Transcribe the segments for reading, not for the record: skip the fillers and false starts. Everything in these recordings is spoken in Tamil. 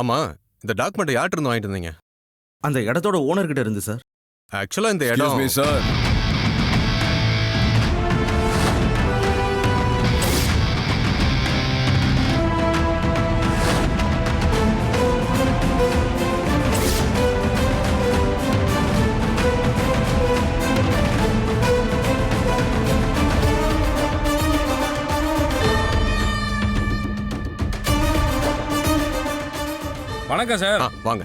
ஆமா, இந்த டாக்குமெண்ட் யார்கிட்ட இருந்து வாங்கிட்டு இருந்தீங்க? அந்த இடத்தோட ஓனர் கிட்ட இருந்து சார். ஆக்சுவலா இந்த இடம் சார், வணக்கம் சார். வாங்க.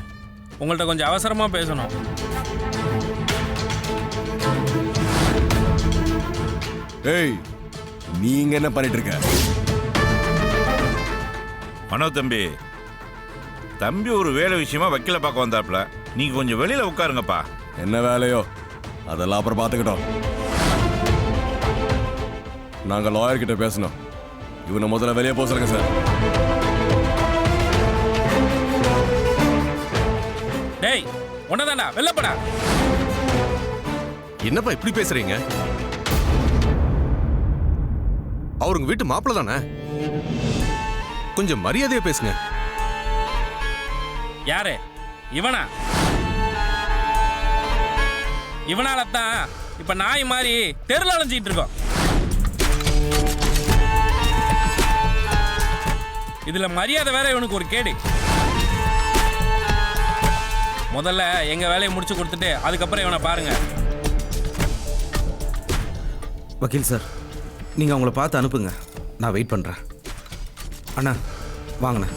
உங்கள்கிட்ட கொஞ்சம் அவசரமா பேசணும். ஏய், நீங்க என்ன பண்ணிட்டு இருக்க? மனோ தம்பி, தம்பி ஒரு வேலை விஷயமா வக்கீல பார்க்க வந்தாப்ல. நீங்க கொஞ்சம் வெளியில உட்காருங்கப்பா. என்ன வேலையோ அதெல்லாம் அப்புறம் பார்த்துக்கிட்டோம். நாங்க லாயர் கிட்ட பேசணும். இவனை முதல்ல வெளியே போக சொல்லுங்க சார். டேய், ஒன்னதாண்டா வெள்ளப்படா. என்னப்பா இப்படி பேசுறீங்க? அவருங்க வீட்டு மாப்பிள்ள தானே, கொஞ்சம் மரியாதையா பேசுங்க. யாரு இவனா? இவனாலத்தான் இப்ப நாய் மாதிரி தெருல அலைஞ்சிட்டு இருக்கோம். இதுல மரியாதை வேற இவனுக்கு ஒரு கேடு. முதல்ல எங்க வேலையை முடிச்சு கொடுத்துட்டு அதுக்கப்புறம் இவனை பாருங்க. வக்கீல் சார், நீங்கள் அவங்கள பார்த்து அனுப்புங்க. நான் வெயிட் பண்ணுறேன். அண்ணா வாங்கண்ணா.